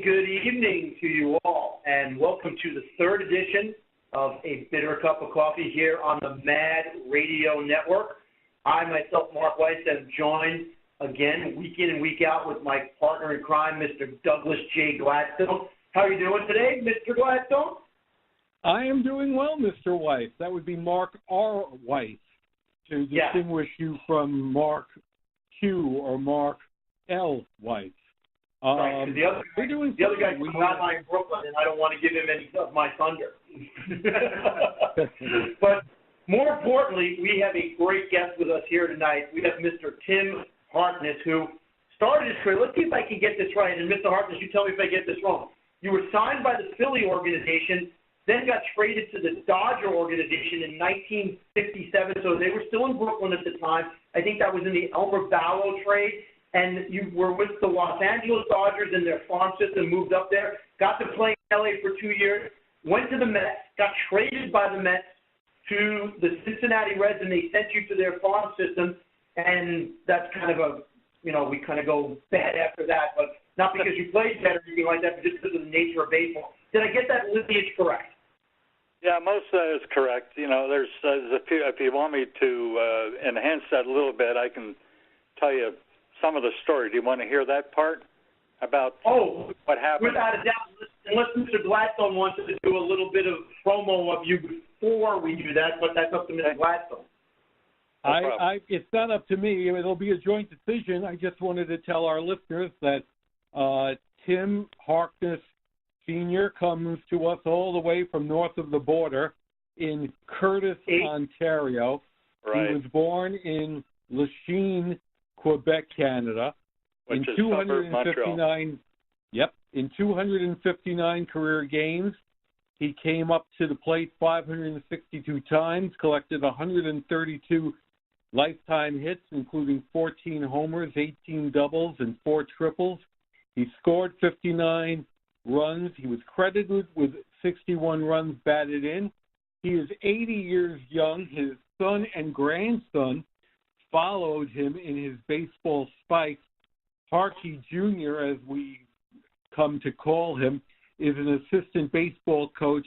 good evening to you all, and welcome to the third edition of A Bitter Cup of Coffee here on the Mad Radio Network. I, myself, Marc Weiss, am joined again week in and week out with my partner in crime, Mr. Douglas J. Gladstone. How are you doing today, Mr. Gladstone? I am doing well, Mr. Weiss. That would be Marc R. Weiss to distinguish you from Mark Q or Mark L. Weiss. Right, the other guy's from Hotline Brooklyn, and I don't want to give him any of my thunder. But more importantly, we have a great guest with us here tonight. We have Mr. Tim Harkness, who started his career. Let's see if I can get this right. And Mr. Harkness, you tell me if I get this wrong. You were signed by the Philly organization, then got traded to the Dodger organization in 1957. So they were still in Brooklyn at the time. I think that was in the Elmer Ballo trade. And you were with the Los Angeles Dodgers in their farm system, moved up there, got to play in L.A. for 2 years, went to the Mets, got traded by the Mets to the Cincinnati Reds, and they sent you to their farm system. And that's kind of we kind of go bad after that, but not because you played bad or anything like that, but just because of the nature of baseball. Did I get that lineage correct? Yeah, most of that is correct. There's a few. If you want me to enhance that a little bit, I can tell you some of the story. Do you want to hear that part about what happened? Without a doubt. Unless Mr. Gladstone wants to do a little bit of promo of you before we do that, but that's up to Mr. Gladstone. It's not up to me. It'll be a joint decision. I just wanted to tell our listeners that Tim Harkness Sr. comes to us all the way from north of the border in Curtis, Ontario. Right. He was born in Lachine, Quebec, Canada. Which is 259. Yep. In 259 career games, he came up to the plate 562 times, collected 132 lifetime hits, including 14 homers, 18 doubles, and 4 triples. He scored 59 runs. He was credited with 61 runs batted in. He is 80 years young. His son and grandson followed him in his baseball spikes. Harkey Jr., as we come to call him, is an assistant baseball coach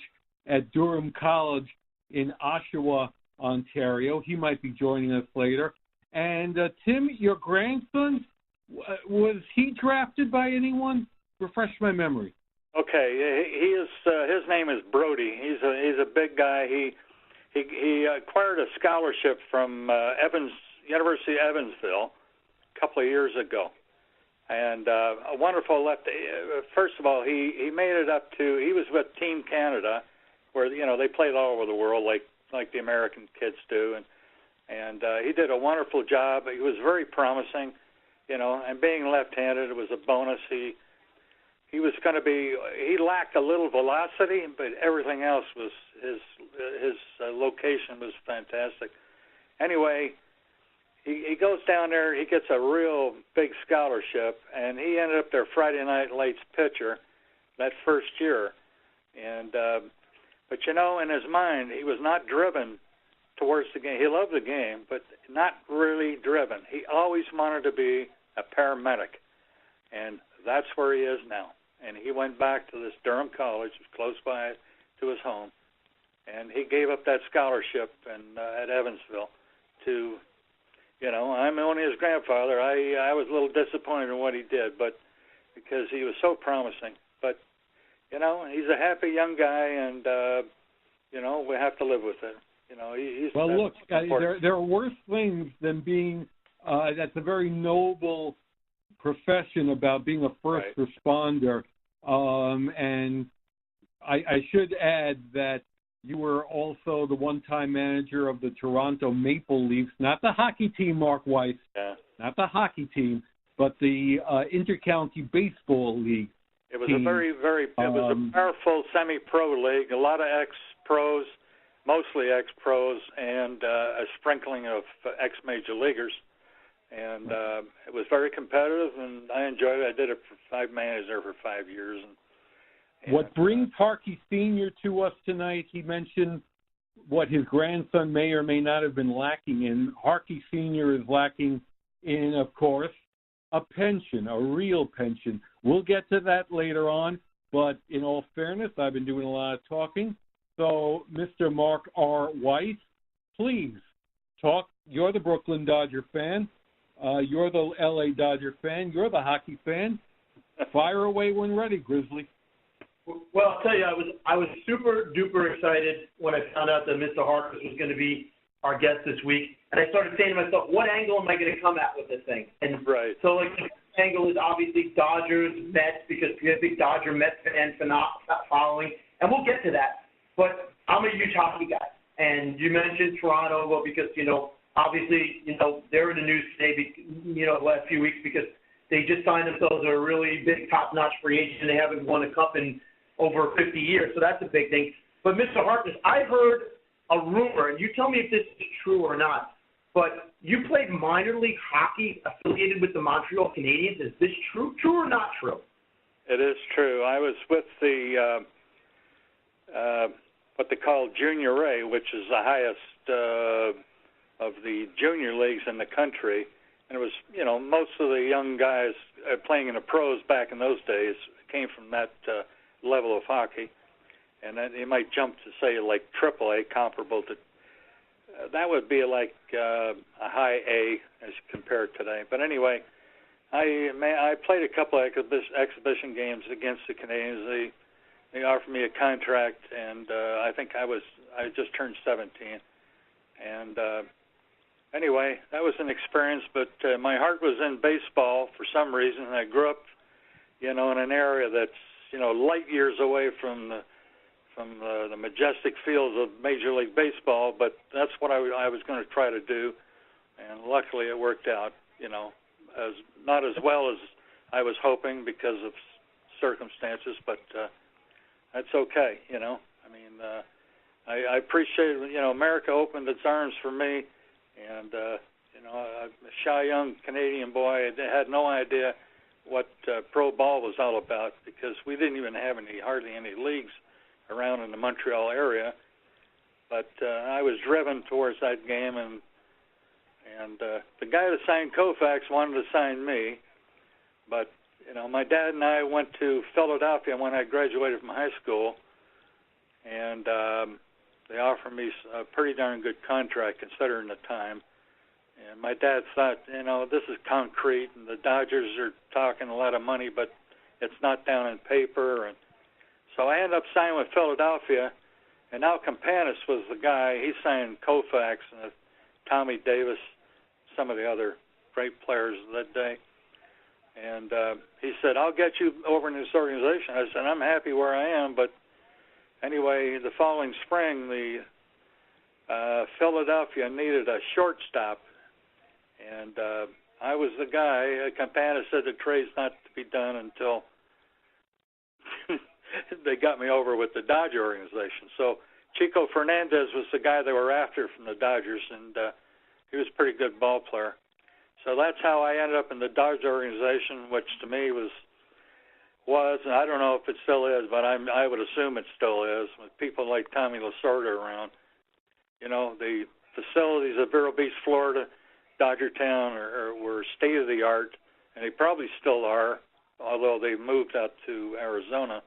at Durham College in Oshawa, Ontario. He might be joining us later. And Tim, your grandson, was he drafted by anyone? Refresh my memory. Okay, he is. His name is Brody. He's a big guy. He acquired a scholarship from University of Evansville a couple of years ago, and a wonderful lefty. First of all, he made it up to. He was with Team Canada, where they played all over the world like the American kids do, and he did a wonderful job. He was very promising, and being left-handed, it was a bonus. He was going to be. He lacked a little velocity, but everything else was his location was fantastic. Anyway, he goes down there. He gets a real big scholarship, and he ended up their Friday Night Lights pitcher that first year. And but in his mind, he was not driven towards the game. He loved the game, but not really driven. He always wanted to be a paramedic, and that's where he is now. And he went back to this Durham College, close by to his home, and he gave up that scholarship at Evansville to, I'm only his grandfather. I was a little disappointed in what he did, but because he was so promising. But, he's a happy young guy, and, we have to live with it. Look, there are worse things than being, that's a very noble profession about being a first responder. And I should add that you were also the one-time manager of the Toronto Maple Leafs, not the hockey team, Marc Weiss, not the hockey team, but the Intercounty Baseball League. It was team. A very, very, it was a powerful semi-pro league, a lot of ex-pros, mostly ex-pros, and a sprinkling of ex-major leaguers. And it was very competitive, and I enjoyed it. I did it I managed there for 5 years. And what brings Harkey Sr. to us tonight, he mentioned what his grandson may or may not have been lacking in. Harkey Sr. is lacking in, of course, a pension, a real pension. We'll get to that later on, but in all fairness, I've been doing a lot of talking. So, Mr. Marc R. Weiss, please talk. You're the Brooklyn Dodger fan. You're the LA Dodger fan. You're the hockey fan. Fire away when ready, Grizzly. Well, I'll tell you, I was super duper excited when I found out that Mr. Harkness was going to be our guest this week, and I started saying to myself, what angle am I going to come at with this thing? And right. So, like, the angle is obviously Dodgers, Mets, because we have a big Dodger Mets fan following, and we'll get to that. But I'm a huge hockey guy, and you mentioned Toronto, well, because, obviously, they're in the news today, the last few weeks because they just signed themselves a really big top-notch free agent, and they haven't won a cup in over 50 years, so that's a big thing. But, Mr. Harkness, I heard a rumor, and you tell me if this is true or not, but you played minor league hockey affiliated with the Montreal Canadiens. Is this true or not true? It is true. I was with the what they call Junior A, which is the highest of the junior leagues in the country. And it was, most of the young guys playing in the pros back in those days came from that level of hockey. And then you might jump to say like AAA, comparable to that would be like a high A as compared today. But anyway, I played a couple of exhibition games against the Canadiens. They offered me a contract, and I think I just turned 17. And anyway, that was an experience. But my heart was in baseball for some reason. I grew up, in an area that's light years away from the majestic fields of Major League Baseball, but that's what I was going to try to do, and luckily it worked out, not as well as I was hoping because of circumstances, but that's okay, I appreciate, America opened its arms for me, and, a shy young Canadian boy, I had no idea what pro ball was all about because we didn't even have hardly any leagues around in the Montreal area, but I was driven towards that game, and the guy that signed Koufax wanted to sign me, but my dad and I went to Philadelphia when I graduated from high school, and they offered me a pretty darn good contract considering the time, and my dad thought, this is concrete, and the Dodgers are talking a lot of money, but it's not down in paper, and so I ended up signing with Philadelphia, and Al Campanis was the guy. He signed Koufax and Tommy Davis, some of the other great players of that day. And he said, I'll get you over in this organization. I said, I'm happy where I am. But anyway, the following spring, the Philadelphia needed a shortstop. And I was the guy. Campanis said the trade's not to be done until they got me over with the Dodger organization. So Chico Fernandez was the guy they were after from the Dodgers, and he was a pretty good ball player. So that's how I ended up in the Dodger organization, which to me was, and I don't know if it still is, but I would assume it still is, with people like Tommy Lasorda around. The facilities of Vero Beach, Florida, Dodgertown were state-of-the-art, and they probably still are, although they moved out to Arizona.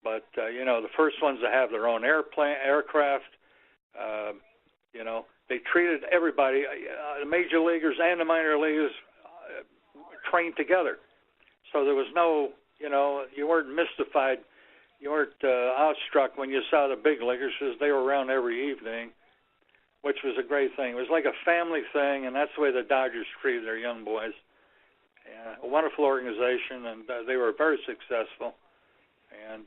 But, the first ones to have their own aircraft, they treated everybody, the major leaguers and the minor leaguers, trained together. So there was no, you weren't mystified, you weren't awestruck when you saw the big leaguers because they were around every evening, which was a great thing. It was like a family thing, and that's the way the Dodgers treated their young boys. A wonderful organization, and they were very successful. And,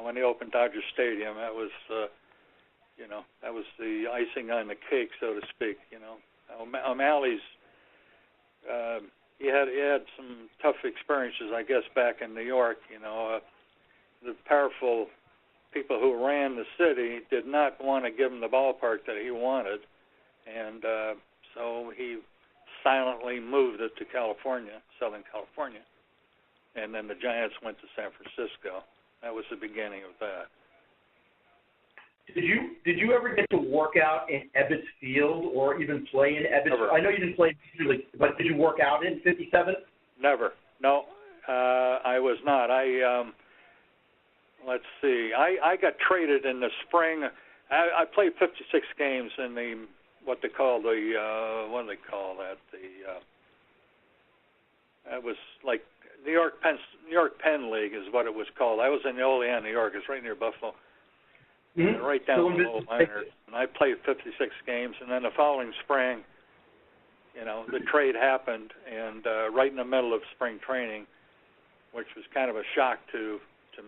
when they opened Dodger Stadium, that was, that was the icing on the cake, so to speak. O'Malley's, he had some tough experiences, I guess, back in New York. The powerful people who ran the city did not want to give him the ballpark that he wanted, and so he silently moved it to California, Southern California. And then the Giants went to San Francisco. That was the beginning of that. Did you ever get to work out in Ebbets Field or even play in Ebbets? Never. I know you didn't play usually, but did you work out in 57? Never. No, I was not. Let's see. I got traded in the spring. I played 56 games in the what do they call that? It was like New York Penn League is what it was called. I was in Olean, New York. It's right near Buffalo. Mm-hmm. Right down the low minors. And I played 56 games, and then the following spring, the trade happened, and right in the middle of spring training, which was kind of a shock to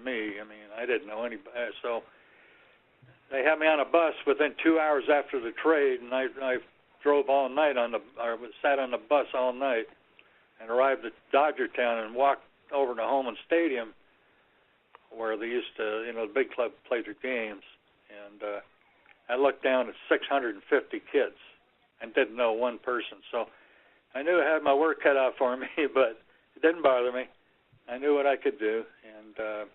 me. I mean, I didn't know anybody, so they had me on a bus within 2 hours after the trade, and I drove all night sat on the bus all night, and arrived at Dodgertown and walked over to Home Stadium, where they used to, the big club played their games. And I looked down at 650 kids and didn't know one person. So I knew I had my work cut out for me, but it didn't bother me. I knew what I could do. And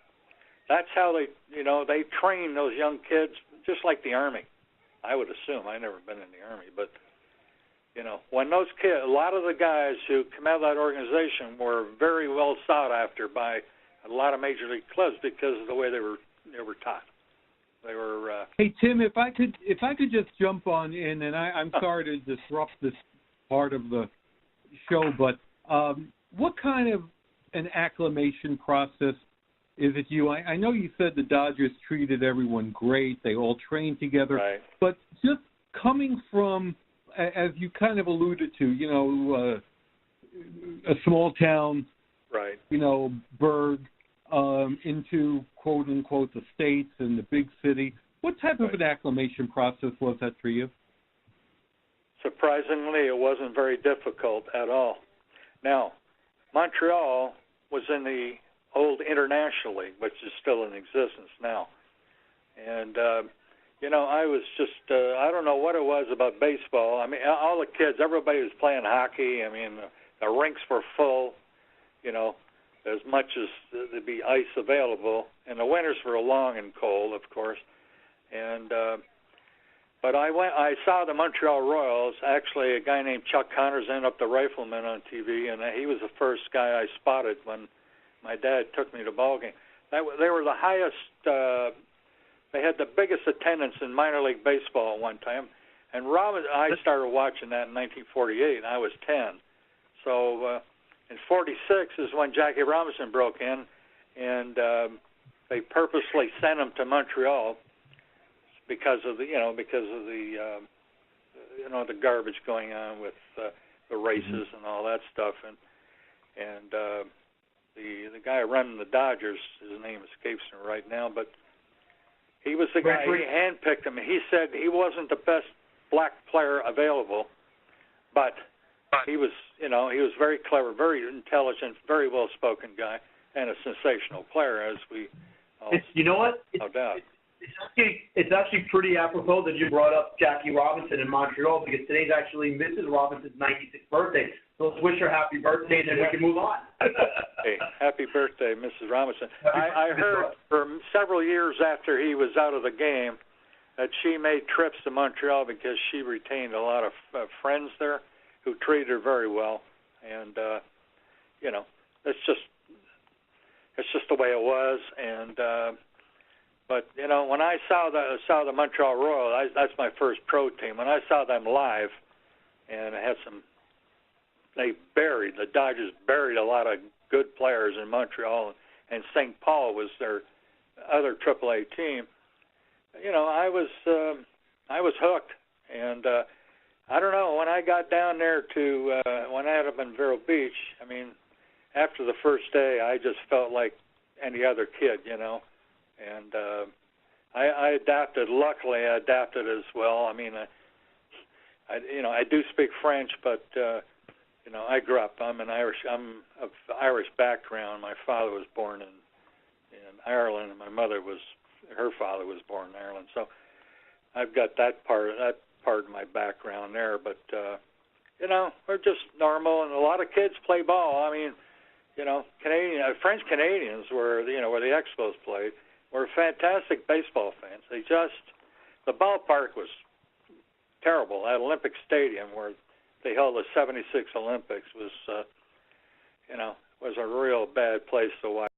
that's how they train those young kids, just like the Army, I would assume. I've never been in the Army. But, when those kids, a lot of the guys who come out of that organization were very well sought after by a lot of major league clubs because of the way they were taught. They were. Hey Tim, if I could just jump on in, and I'm sorry to disrupt this part of the show, but what kind of an acclimation process is it you? I know you said the Dodgers treated everyone great; they all trained together. Right. But just coming from, as you kind of alluded to, a small town, right? burg. Into quote unquote the States and the big city. What type of an acclimation process was that for you? Surprisingly, it wasn't very difficult at all. Now, Montreal was in the old International League, which is still in existence now. And, I was just, I don't know what it was about baseball. I mean, all the kids, everybody was playing hockey. I mean, the rinks were full, as much as there'd be ice available, and the winters were long and cold, of course. And but I saw the Montreal Royals. Actually, a guy named Chuck Connors ended up the rifleman on TV, and he was the first guy I spotted when my dad took me to ball game. They were the highest. They had the biggest attendance in minor league baseball at one time. And I started watching that in 1948, and I was 10. So. In 46 is when Jackie Robinson broke in, and they purposely sent him to Montreal because of the garbage going on with the races and all that stuff, and the guy running the Dodgers, his name escapes me right now, but he was the guy. He handpicked him. He said he wasn't the best black player available, but he was, he was very clever, very intelligent, very well-spoken guy, and a sensational player, as we all no doubt. It's actually pretty apropos that you brought up Jackie Robinson in Montreal, because today's actually Mrs. Robinson's 96th birthday. So let's wish her happy birthday, and then we can move on. Hey, happy birthday, Mrs. Robinson. I heard for several years after he was out of the game that she made trips to Montreal because she retained a lot of friends there who treated her very well, and it's just the way it was. And but when I saw the Montreal Royals, that's my first pro team. When I saw them live, and I had the Dodgers buried a lot of good players in Montreal, and St. Paul was their other AAA team. I was hooked, and I don't know, when I got down there to, when I ended up in Vero Beach, I mean, after the first day, I just felt like any other kid, and I adapted. Luckily, I adapted as well. I mean, I do speak French, but, I grew up, I'm of Irish background. My father was born in Ireland, and my her father was born in Ireland, so I've got that part of my background there, but we're just normal, and a lot of kids play ball. I mean, French Canadians where the Expos played were fantastic baseball fans. They just the ballpark was terrible. That Olympic Stadium where they held the '76 Olympics was a real bad place to watch.